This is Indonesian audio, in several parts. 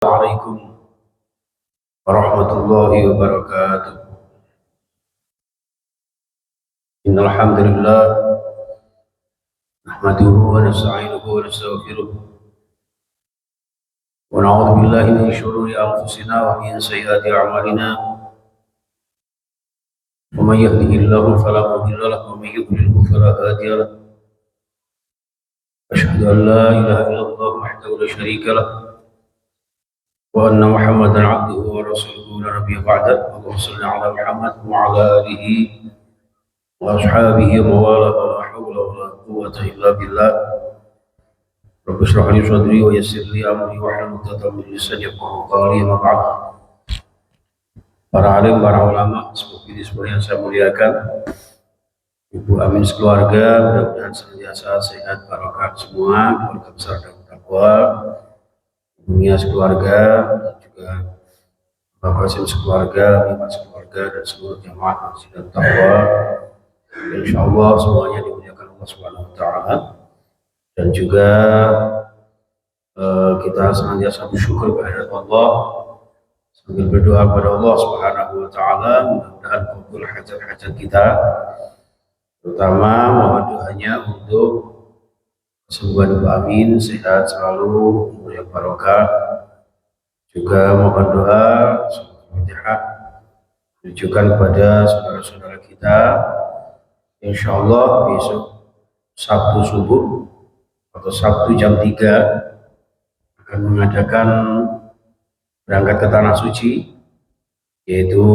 Assalamualaikum warahmatullahi wabarakatuh. Innal hamdalillah nahmaduhu wa nasta'inuhu wa nastaghfiruh wa na'udzu billahi min shururi anfusina wa min sayyiati a'malina. Wa may yahdihillahu fala mudilla lahu wa may yudlilhu fala hadiya lahu. Asyhadu an la ilaha illallah wahdahu la syarika lahu wa anna Muhammadan 'abduhu wa rasuluhu la nabiyya ba'da. Allahumma shalli 'ala Muhammad wa 'ala alihi wa ashabihi wa wala la hawla wa la quwwata illa billah. Rabbi shrah li sadri wa yassir li amri wa hlul 'uqdatam min lisani yafqahu qawli. Ma ba'd. Para alim, para ulama, semoga yang saya muliakan, Ibu Amin sekeluarga, mudah-mudahan senantiasa sehat, barokah semua, keluarga besar dan takwa, dunia sekeluarga, dan juga Bapak Qasim sekeluarga, Ibu sekeluarga, dan seluruh jamaah masjid dan takwa. Insya Allah semuanya dimuliakan Allah Subhanahu Wa Taala, dan juga kita senantiasa bersyukur kepada Allah sambil berdoa kepada Allah Subhanahu Wa Taala, mudah-mudahan kabul hajat-hajat kita, terutama mohon doanya untuk kesembuhan Ibu Amin, sehat selalu, umur yang barokah. Juga mohon doa Fatihah ditujukan kepada saudara-saudara kita. Insya Allah besok Sabtu subuh atau Sabtu jam 3 akan mengadakan berangkat ke Tanah Suci, yaitu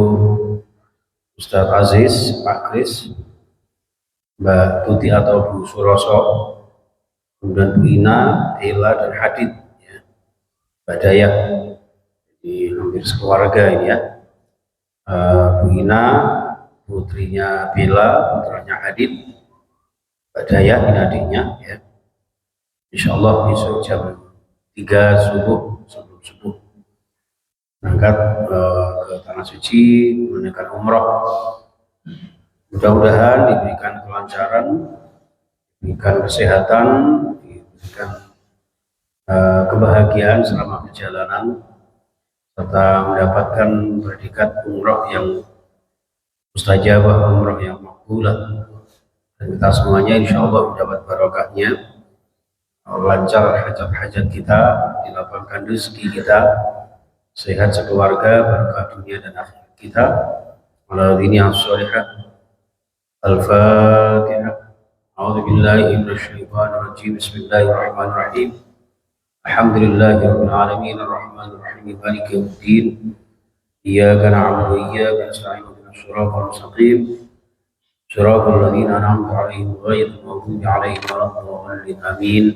Ustadz Aziz, Pak Kris, Mbak Tuti atau Bu Suroso, kemudian Bu Ina, Ela, dan Hadid, ya, Mbak Dayah, jadi hampir sekeluarga ini ya. Bu Ina, putrinya Bella, putranya Hadid, Mbak Dayah, ini adiknya, ya. Insya Allah besok jam 3 subuh, sebelum subuh, berangkat ke Tanah Suci menunaikan umroh. Mudah-mudahan diberikan kelancaran, diberikan kesehatan, diberikan kebahagiaan selama perjalanan, serta mendapatkan predikat umroh yang mustajabah, umroh yang makbulah. Dan kita semuanya insya Allah mendapat barokahnya, lancar hajat-hajat kita, dilapangkan rezeki kita, sehat sekeluarga, barokah dunia dan akhirat kita. Ala dini as-solihah. Al-Fatihah. A'udzu billahi minasyaitonir rajim. Bismillahirrahmanirrahim. Alhamdulillahirabbil alamin arrahmanir rahim maliki yaumiddin. Iyyaka na'budu wa iyyaka nasta'in ihdinas siratal mustaqim. Siratal ladzina an'amta 'alaihim ghairil maghdubi 'alaihim waladdallin. Amin.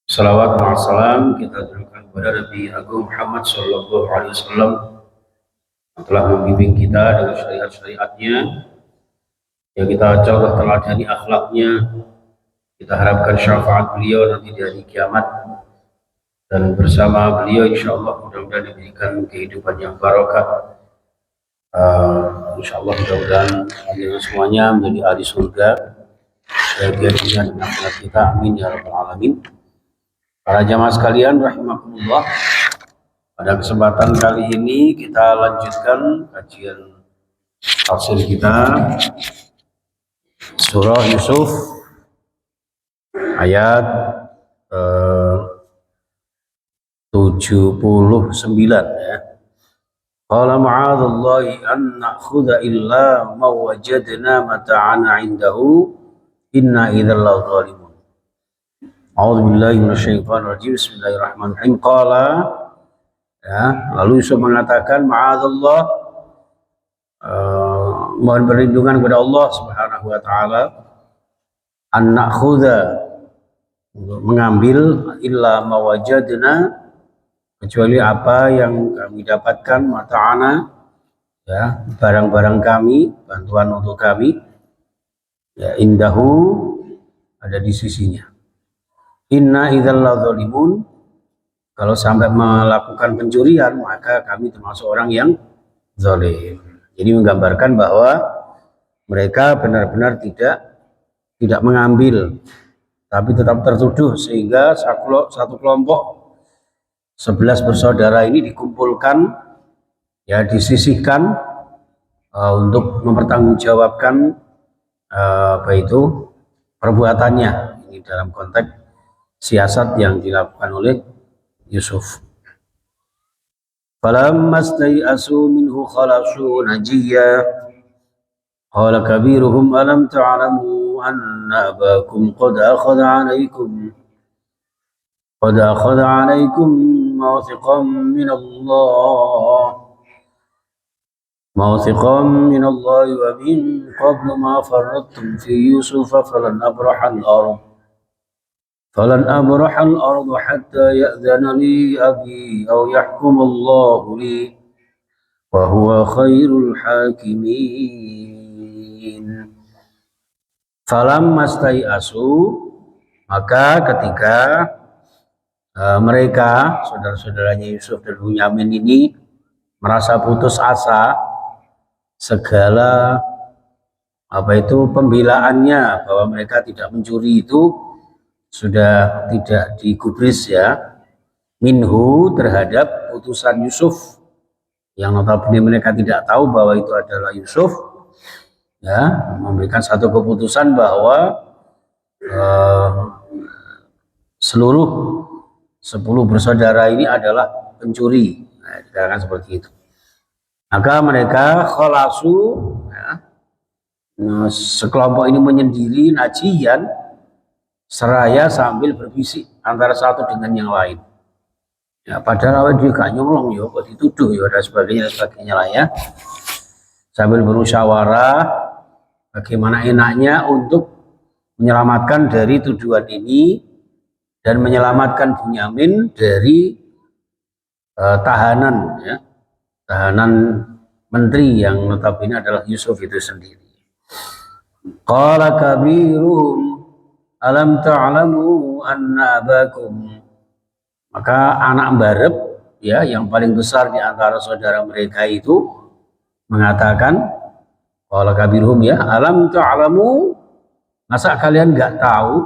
Salawat wa salam kita tujukan kepada Nabi Agung Muhammad sallallahu alaihi wasallam yang telah membimbing kita dengan syariat-syariatnya, yang kita coba teladani akhlaknya. Kita harapkan syafaat beliau nanti di hari kiamat, dan bersama beliau insya Allah mudah-mudahan diberikan kehidupan yang barokah. Insya Allah mudah-mudahan dengan semuanya menjadi ahli surga, bahagia dunia dan akhirat kita. Amin ya rabbal alamin. Para jamaah sekalian rahimakumullah, pada kesempatan kali ini kita lanjutkan kajian tafsir kita surah Yusuf ayat 79 ya. Qala ma'adzallahi an na'khudha illa ma wajadna mata'ana 'indahu inna idzal zalimun. A'udzu billahi minasyaitonir rajim. Bismillahirrahmanirrahim. Qala, ya, lalu Yusuf mengatakan ma'adzallah, mohon perlindungan kepada Allah Subhanahu wa taala, an na'khudha, untuk mengambil, illa ma wajadna, kecuali apa yang kami dapatkan, mata'ana, ya, barang-barang kami, bantuan untuk kami, ya, indahu, ada di sisinya. Inna idzal zalimun, kalau sampai melakukan pencurian maka kami termasuk orang yang zalim. Jadi menggambarkan bahwa mereka benar-benar tidak mengambil tapi tetap tertuduh, sehingga satu kelompok 11 bersaudara ini dikumpulkan, ya, disisihkan untuk mempertanggungjawabkan apa itu perbuatannya. Ini dalam konteks siasat yang dilakukan oleh Yusuf. Falamma stai'asu minhu khalasu najiyya qala kabiruhum alam ta'lamu anna abakum qad akhadha 'alaykum mawthiqan min Allah wa min qablu ma farrattum fi Yusuf falan abraha al-ardh hatta ya'dhana li abi aw yahkum Allah li wa huwa khairul hakimin. Falamma stai'asu, maka ketika mereka, saudara-saudaranya Yusuf dan Bunyamin ini, merasa putus asa, segala pembelaannya bahwa mereka tidak mencuri itu sudah tidak digubris, ya, minhu, terhadap putusan Yusuf, yang notabene mereka tidak tahu bahwa itu adalah Yusuf, ya, memberikan satu keputusan bahwa seluruh 10 bersaudara ini adalah pencuri. Nah, dikatakan seperti itu. Maka mereka khalasu, ya, sekelompok ini menyendiri, najian, seraya sambil berbisik antara satu dengan yang lain. Ya, padahal awal dia gak nyolong, ya, kok dituduh, ya, dan sebagainya lah, ya. Sambil bermusyawarah bagaimana enaknya untuk menyelamatkan dari tuduhan ini dan menyelamatkan Bunyamin dari tahanan, ya, tahanan menteri yang notabene adalah Yusuf itu sendiri. Qala kabiruhum alam ta'lamu anna abakum, maka anak barep, ya, yang paling besar di antara saudara mereka itu mengatakan, qala kabiruhum, ya, alam ta'lamu, masa kalian nggak tahu,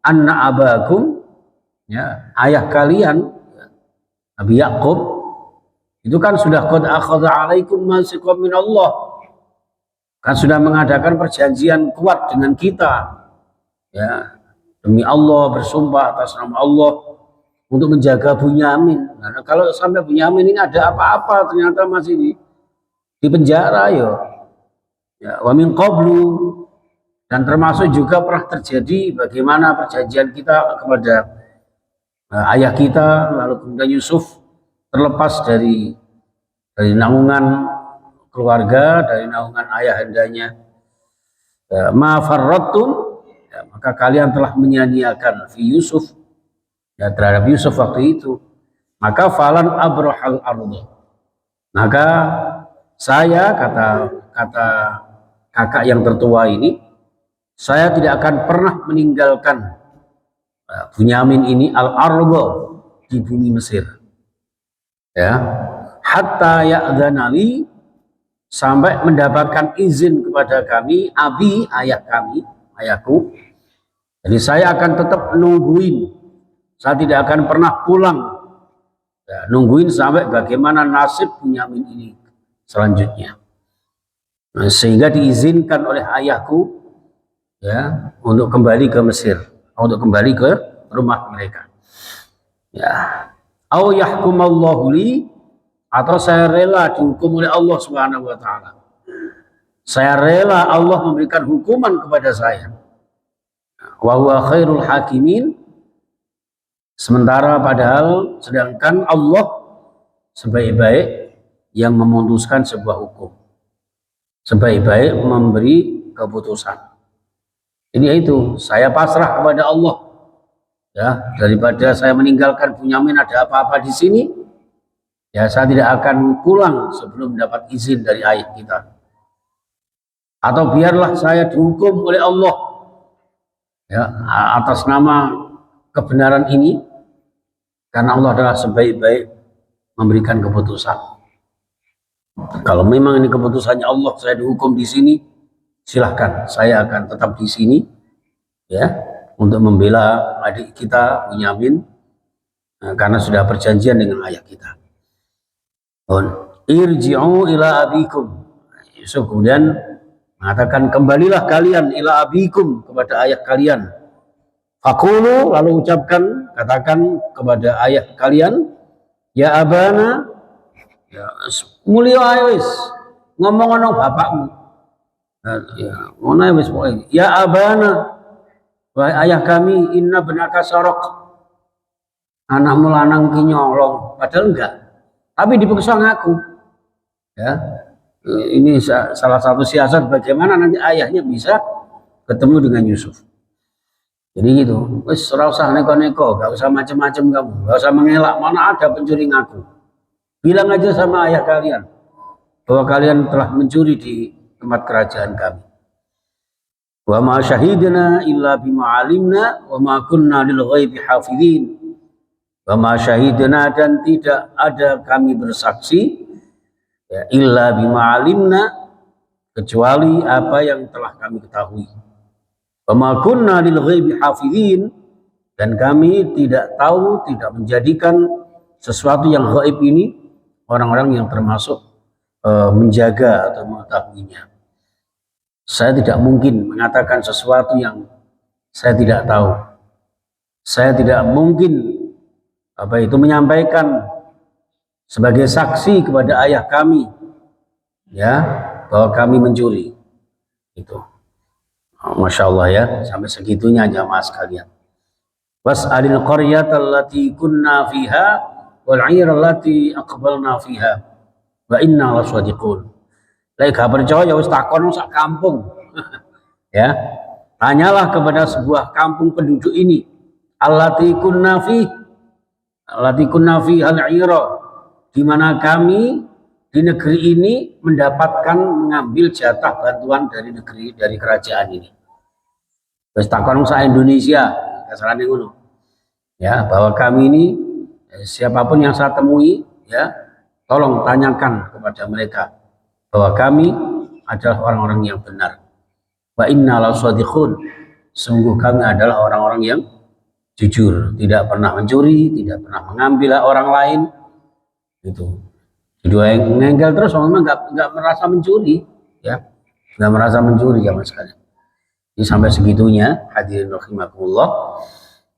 anna abakum, ya, ayah kalian, Nabi Yakub itu kan sudah qad akhadha 'alaikum mawthiqan min Allah, kan sudah mengadakan perjanjian kuat dengan kita, ya, demi Allah, bersumpah atas nama Allah untuk menjaga Bunyamin. Nah, kalau sampai Bunyamin ini ada apa-apa, ternyata masih di penjara, ya, wa min qablu, dan termasuk juga pernah terjadi bagaimana perjanjian kita kepada ayah kita, lalu kemudian Yusuf terlepas dari naungan keluarga, dari naungan ayahandanya. Ma farrattum, ya, maka kalian telah menyia-nyiakan fi Yusuf, ya, terhadap Yusuf waktu itu. Maka falan abrahal ardh, maka saya, kata kakak yang tertua ini, saya tidak akan pernah meninggalkan Bunyamin ini al-ardh, di bumi Mesir, ya, hatta ya'dzana li, sampai mendapatkan izin kepada kami, abi, ayahku. Jadi saya akan tetap nungguin, saya tidak akan pernah pulang, ya, nungguin sampai bagaimana nasib Bunyamin ini selanjutnya. Nah, sehingga diizinkan oleh ayahku, ya, untuk kembali ke Mesir, untuk kembali ke rumah mereka, ya. Au yahkumallahu li, atau saya rela dihukum oleh Allah Subhanahu wa taala. Saya rela Allah memberikan hukuman kepada saya. Wa huwa khairul hakimin, sementara padahal sedangkan Allah sebaik-baik yang memutuskan sebuah hukum, sebaik-baik memberi keputusan. Ini itu, saya pasrah kepada Allah, ya, daripada saya meninggalkan Bunyamin ada apa-apa di sini, ya, saya tidak akan pulang sebelum mendapat izin dari ayah kita. Atau biarlah saya dihukum oleh Allah, ya, atas nama kebenaran ini, karena Allah adalah sebaik-baik memberikan keputusan. Kalau memang ini keputusannya Allah, saya dihukum di sini, silahkan, saya akan tetap di sini, ya, untuk membela adik kita Bunyamin karena sudah perjanjian dengan ayah kita. Irji'u ila abikum. Yusuf kemudian mengatakan, kembalilah kalian ila abikum, kepada ayah kalian. Faqulu, lalu ucapkan, katakan kepada ayah kalian, ya abana, ya mulio ayus, ngomong-ngomong bapakmu. Ya, ngono wis pokoke. Ya abana, wahai ayah kami, inna benaka sorok, anakmu lanang ki nyolong, padahal enggak, tapi dipaksa ngaku. Ya, ini salah satu siasat bagaimana nanti ayahnya bisa ketemu dengan Yusuf. Jadi gitu, wis ora usah neko-neko, gak usah macam-macam kamu, gak usah mengelak, mana ada pencuri ngaku. Bilang aja sama ayah kalian bahwa kalian telah mencuri di tempat kerajaan kami. Wa ma syahidna illa bima alimna wa ma kunna lil ghaibi hafidhin. Wa ma syahidna, dan tidak ada kami bersaksi ya, illa bima alimna, kecuali apa yang telah kami ketahui. Wa ma kunna lil ghaibi hafidhin, dan kami tidak tahu, tidak menjadikan sesuatu yang gaib ini orang-orang yang termasuk menjaga atau mengetahuinya. Saya tidak mungkin mengatakan sesuatu yang saya tidak tahu. Saya tidak mungkin menyampaikan sebagai saksi kepada ayah kami ya bahwa kami mencuri. Itu. Masya Allah ya, sampai segitunya jamaah sekalian. Was'alil qaryata allati kunna fiha wal 'ayra allati aqbalna fiha wa inna lasadiqun. Lek gak percaya wis takon sak kampung. Ya. Tanyalah kepada sebuah kampung penduduk ini, allati kunna fi al-'ayra, di mana kami di negeri ini mendapatkan mengambil jatah bantuan dari kerajaan ini. Wis takon sak Indonesia, kasarane ngono. Ya, bahwa kami ini siapapun yang saya temui ya, tolong tanyakan kepada mereka bahwa kami adalah orang-orang yang benar. Wa inna lasadiqun, sungguh kami adalah orang-orang yang jujur, tidak pernah mencuri, tidak pernah mengambil hak orang lain. Itu. Jadi ngengkel terus memang nggak merasa mencuri, ya, nggak merasa mencuri zaman sekalian. Jadi sampai segitunya, hadirin rahimakumullah.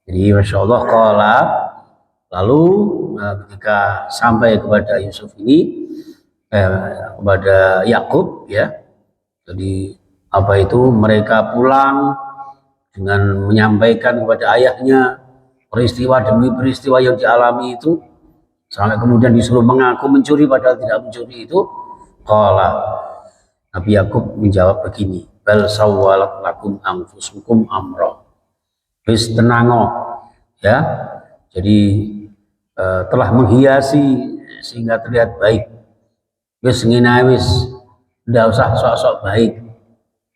Jadi masya Allah qala, lalu ketika sampai kepada Yusuf ini, kepada Yakub ya, jadi mereka pulang dengan menyampaikan kepada ayahnya peristiwa demi peristiwa yang dialami itu, sampai kemudian disuruh mengaku mencuri padahal tidak mencuri itu. Qala, Nabi Yakub menjawab begini, bal sawwalat lakum anfusukum amra, wis tenango ya, jadi telah menghiasi sehingga terlihat baik. Wis ngene wis, ndak usah sok-sok baik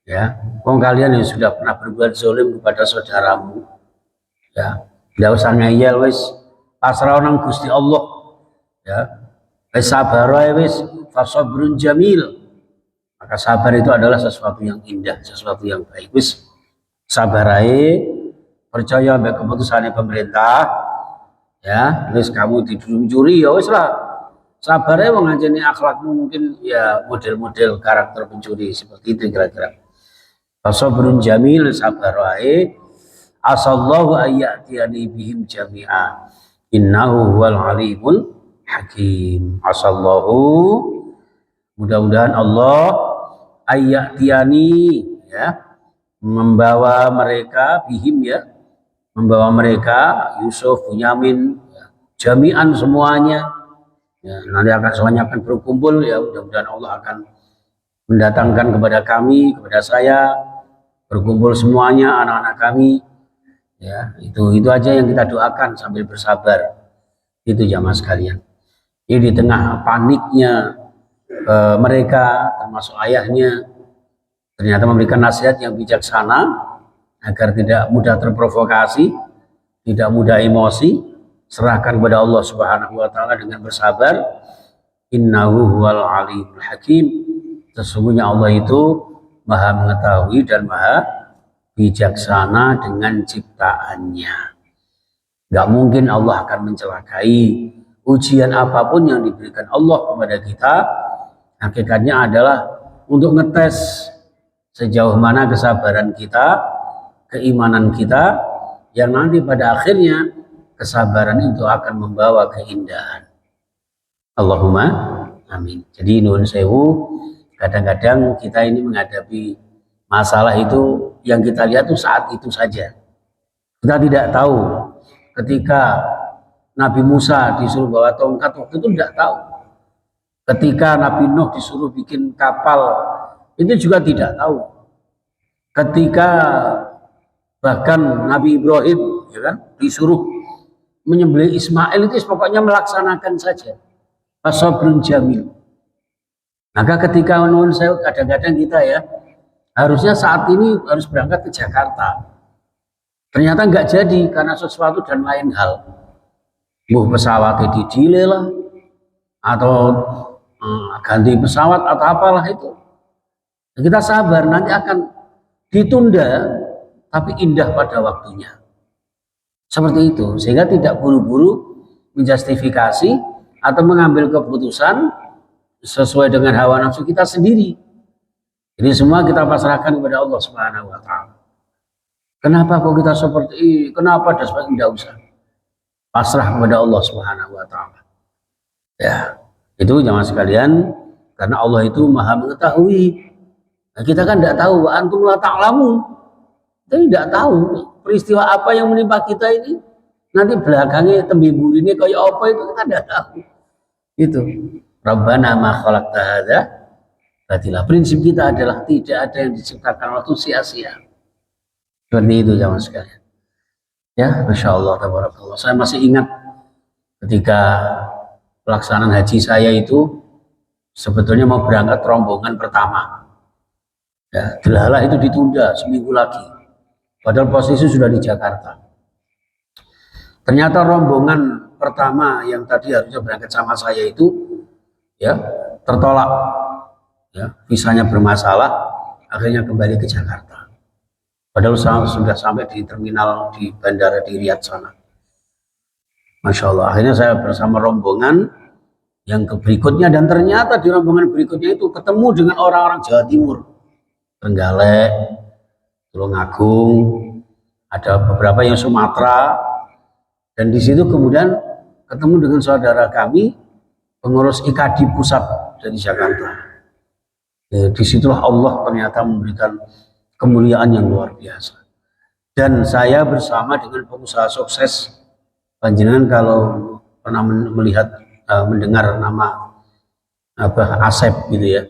ya. Wong kalian yang sudah pernah berbuat zalim kepada saudaramu ya, ndak usah ngeyel, wis pasrah nang Gusti Allah ya. Wis sabar wae, wis fasabrun jamil, maka sabar itu adalah sesuatu yang indah, sesuatu yang baik. Wis sabar ae, percaya sama keputusannya pemerintah ya. Wis kamu dituduh mencuri ya wis lah, sabarnya mengajeni akhlakmu mungkin ya model-model karakter pencuri seperti itu kira-kira. Fasabrun jamil, sabar wae, asallahu ayyatiyani bihim jami'a innahu huwal alimul hakim. Asallahu, mudah-mudahan Allah, ayyatiyani ya, membawa mereka bihim ya, membawa mereka Yusuf, Bunyamin ya, jami'an semuanya. Ya, nanti semuanya akan berkumpul ya, mudah-mudahan Allah akan mendatangkan kepada kami, kepada saya, berkumpul semuanya anak-anak kami ya. Itu aja yang kita doakan sambil bersabar. Itu jamaah sekalian. Jadi di tengah paniknya mereka, termasuk ayahnya, ternyata memberikan nasihat yang bijaksana agar tidak mudah terprovokasi, tidak mudah emosi. Serahkan kepada Allah Subhanahu wa taala dengan bersabar. Innahu huwal alimul hakim. Sesungguhnya Allah itu Maha mengetahui dan Maha bijaksana dengan ciptaannya. Gak mungkin Allah akan mencelakai. Ujian apapun yang diberikan Allah kepada kita, hakikatnya adalah untuk ngetes sejauh mana kesabaran kita, keimanan kita, yang nanti pada akhirnya kesabaran itu akan membawa keindahan. Allahumma amin. Jadi nuhun sewu, kadang-kadang kita ini menghadapi masalah itu yang kita lihat tuh saat itu saja. Kita tidak tahu ketika Nabi Musa disuruh bawa tongkat, waktu itu tidak tahu. Ketika Nabi Nuh disuruh bikin kapal, itu juga tidak tahu. Ketika bahkan Nabi Ibrahim, ya kan, disuruh menyembelih Ismail, itu pokoknya melaksanakan saja. Fasabrun jamil. Maka ketika menurut saya kadang-kadang kita ya, harusnya saat ini harus berangkat ke Jakarta. Ternyata nggak jadi karena sesuatu dan lain hal. Pesawatnya di-delay lah, atau ganti pesawat atau apalah itu. Kita sabar, nanti akan ditunda, tapi indah pada waktunya. Seperti itu, sehingga tidak buru-buru menjustifikasi atau mengambil keputusan sesuai dengan hawa nafsu kita sendiri. Jadi semua kita pasrahkan kepada Allah Subhanahu wa Ta'ala. Kenapa kok kita seperti ini? Kenapa dan sebagainya? Tidak usah. Pasrah kepada Allah Subhanahu wa Ta'ala. Ya, itu jamaah sekalian, karena Allah itu Maha mengetahui. Nah, kita kan tidak tahu, antum la ta'lamun. Kita tidak tahu peristiwa apa yang menimpa kita ini. Nanti belakangnya tembibur ini kayak apa itu kita tidak tahu. Itu. Rabbana ma khalaqta hadza batila. Prinsip kita adalah tidak ada yang diciptakan waktu sia-sia. Seperti itu jamaah sekalian. Ya, Masya Allah, tabarakallah. Saya masih ingat ketika pelaksanaan haji saya itu sebetulnya mau berangkat rombongan pertama. Ya, delalah itu ditunda seminggu lagi. Padahal posisi sudah di Jakarta. Ternyata rombongan pertama yang tadi harusnya berangkat sama saya itu ya tertolak. Ya, visanya bermasalah, akhirnya kembali ke Jakarta. Padahal sudah sampai di terminal di bandara di Riyadh sana. Masya Allah, akhirnya saya bersama rombongan yang berikutnya, dan ternyata di rombongan berikutnya itu ketemu dengan orang-orang Jawa Timur. Trenggalek, Tulungagung, ada beberapa yang Sumatera, dan di situ kemudian ketemu dengan saudara kami, pengurus IKADI pusat dari Jakarta. Ya, disitulah Allah ternyata memberikan kemuliaan yang luar biasa. Dan saya bersama dengan pengusaha sukses, panjenengan kalau pernah mendengar nama Asep gitu ya,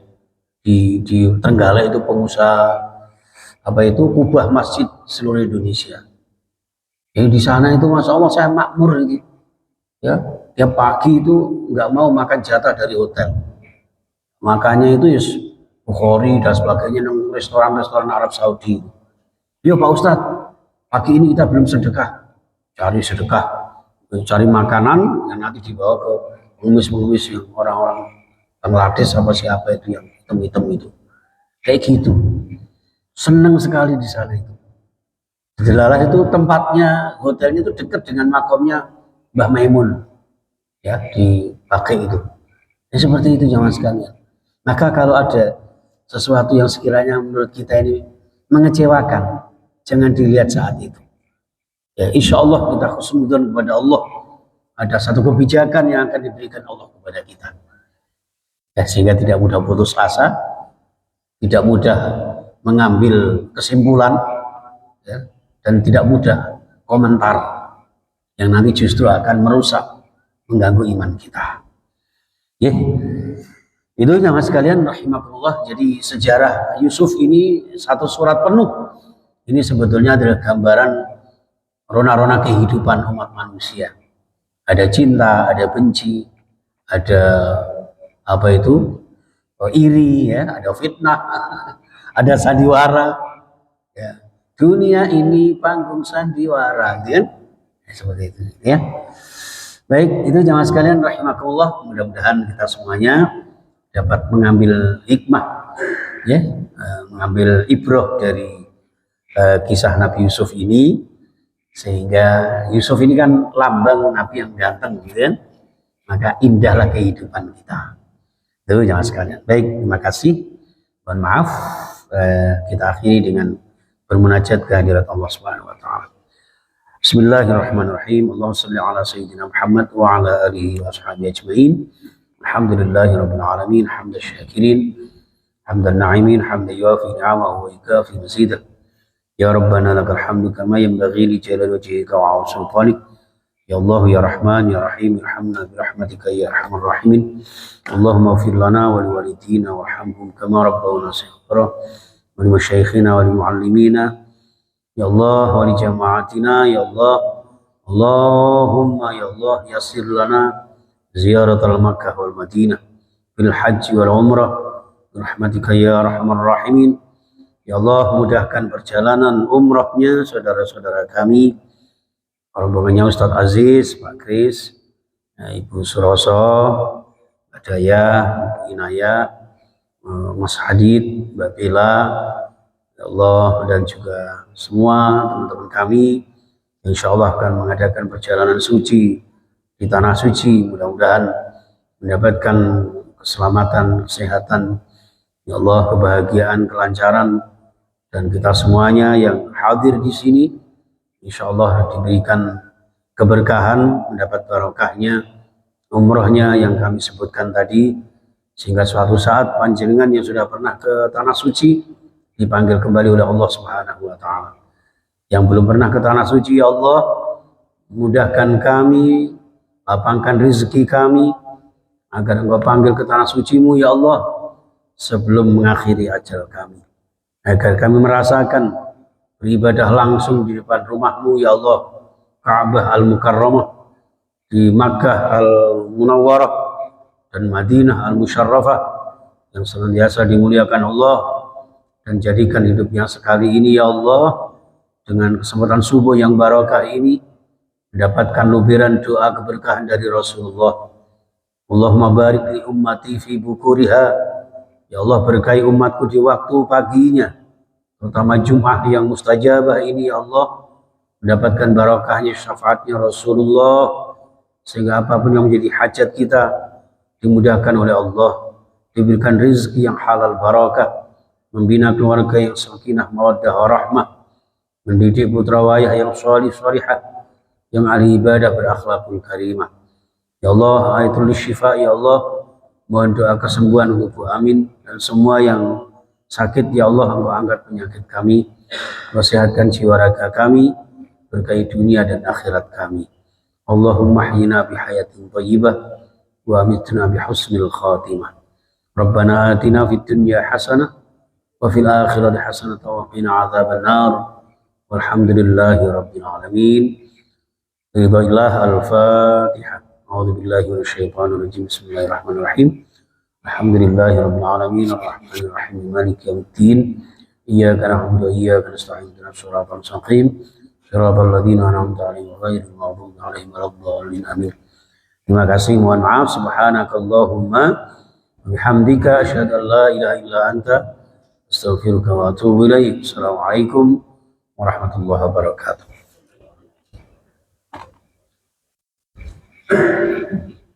di Trenggalek itu pengusaha kubah masjid seluruh Indonesia. Yang di sana itu Masya Allah saya makmur gitu. Ya, tiap pagi itu nggak mau makan jatah dari hotel. Makanya itu ya Bukhari dan sebagainya, restoran-restoran Arab Saudi. Ya Pak Ustadz, pagi ini kita belum sedekah, cari sedekah, cari makanan yang nanti dibawa ke pengemis-pengemis yang orang-orang Bangladesh apa siapa itu yang hitam-hitam itu. Kayak gitu. Senang sekali di sana itu. Delalah itu tempatnya, hotelnya itu dekat dengan makamnya Mbah Maimun. Ya, di Baqi itu. Ya, seperti itu jamaah sekalian. Maka kalau ada sesuatu yang sekiranya menurut kita ini mengecewakan, jangan dilihat saat itu. Ya, insya Allah kita khusnudzon kepada Allah. Ada satu kebijakan yang akan diberikan Allah kepada kita. Ya, sehingga tidak mudah putus asa, tidak mudah mengambil kesimpulan, ya, dan tidak mudah komentar yang nanti justru akan merusak, mengganggu iman kita. Ya. Itu jamaah sekalian rahimakumullah. Jadi sejarah Yusuf ini satu surat penuh. Ini sebetulnya adalah gambaran rona-rona kehidupan umat manusia. Ada cinta, ada benci, ada iri, ya, ada fitnah, ada sandiwara. Ya. Dunia ini panggung sandiwara, kan? Ya, seperti itu, ya. Baik, itu jamaah sekalian rahimakumullah. Mudah-mudahan kita semuanya dapat mengambil hikmah, ya, mengambil ibrah dari kisah Nabi Yusuf ini, sehingga Yusuf ini kan lambang Nabi yang ganteng gitu kan, maka indahlah kehidupan kita. Itu jangan sekalian. Baik, terima kasih. Mohon maaf, kita akhiri dengan bermunajat kehadirat Allah Subhanahu wa taala. Bismillahirrahmanirrahim. Allahumma shalli ala sayyidina Muhammad wa ala alihi wa ashabihi ajmain. Alhamdulillahirabbil alamin, hamdan syakirin, hamdan na'imin, hamdan yuafi ni'amahu wa yukafi mazidah. Ya Rabbana lakal hamdu kama yanbaghi li jalali wajhika wa 'azimi sultanik. Ya Allah ya Rahman ya Rahim irhamna bi rahmatika ya arhamar rahimin. Allahumma ighfir lana wa liwalidina warhamhum kama rabbawna shighra wa li masyayikhina wa li muallimina ya Allah wa li jama'atina ya Allah. Allahumma ya Allah yassir lana ziyaratal Makkah wal Madinah bil haji wal umrah bi rahmatika ya arhamar rahimin. Ya Allah, mudahkan perjalanan umrahnya saudara-saudara kami, rombongannya Ustadz Aziz, Pak Kris, Ibu Suroso, Mbak Daya, Mbak Inaya, Mas Hadid, Mbak Bella, ya Allah, dan juga semua teman-teman kami, insya Allah akan mengadakan perjalanan suci di tanah suci. Mudah-mudahan mendapatkan keselamatan, kesehatan, ya Allah, kebahagiaan, kelancaran, dan kita semuanya yang hadir di sini, insya Allah diberikan keberkahan, mendapat barokahnya umrohnya yang kami sebutkan tadi, sehingga suatu saat panjenengan yang sudah pernah ke tanah suci dipanggil kembali oleh Allah Subhanahu wa taala. Yang belum pernah ke tanah suci, ya Allah, mudahkan kami, lapangkan rezeki kami agar Engkau panggil ke tanah suci-Mu ya Allah sebelum mengakhiri ajal kami, agar kami merasakan beribadah langsung di depan rumah-Mu ya Allah, Ka'bah Al-Mukarramah, di Makkah Al-Munawwarah dan Madinah Al-Musyarrafah yang senantiasa dimuliakan Allah, dan jadikan hidupnya sekali ini ya Allah dengan kesempatan subuh yang barakah ini mendapatkan lubiran doa keberkahan dari Rasulullah. Allahumma barik li ummati fi bukuriha, ya Allah berkahi umatku di waktu paginya, terutama Jum'ah yang mustajabah ini ya Allah, mendapatkan barakahnya syafaatnya Rasulullah, sehingga apapun yang menjadi hajat kita dimudahkan oleh Allah, diberikan rezeki yang halal barakah, membina keluarga yang sakinah mawaddah warahmah, mendidik putra wayah yang salih salihah, yang ahli ibadah berakhlakul karimah. Ya Allah, ayatul syifa ya Allah, mohon doa kesembuhan untuk Bu Amin dan semua yang sakit ya Allah, Engkau angkat penyakit kami, sehatkan jiwa raga kami, berkahi dunia dan akhirat kami. Allahumma hyina bihayatin thayyibah wa amitna bihusnil khatimah. Rabbana atina fid dunya hasanah wa fil akhirati hasanah wa qina adzaban nar. Walhamdulillahi rabbil alamin. Ridha al-Fatihah. A'udzu billahi minasyaitonir rajim. Bismillahirrahmanirrahim. Alhamdulillahi rabbil alamin arrahmanir rahim maliki yaumiddin. Iyyaka na'budu wa iyyaka nasta'in ihdinas siratal mustaqim siratal ladzina an'amta 'alaihim ghairil maghdubi 'alaihim waladdallin. Amin. Terima kasih, mohon maaf. Subhanakallahumma wa bihamdika asyhadu an la ilaha illa anta astaghfiruka wa atubu ilaik. Assalamualaikum warahmatullahi wabarakatuh.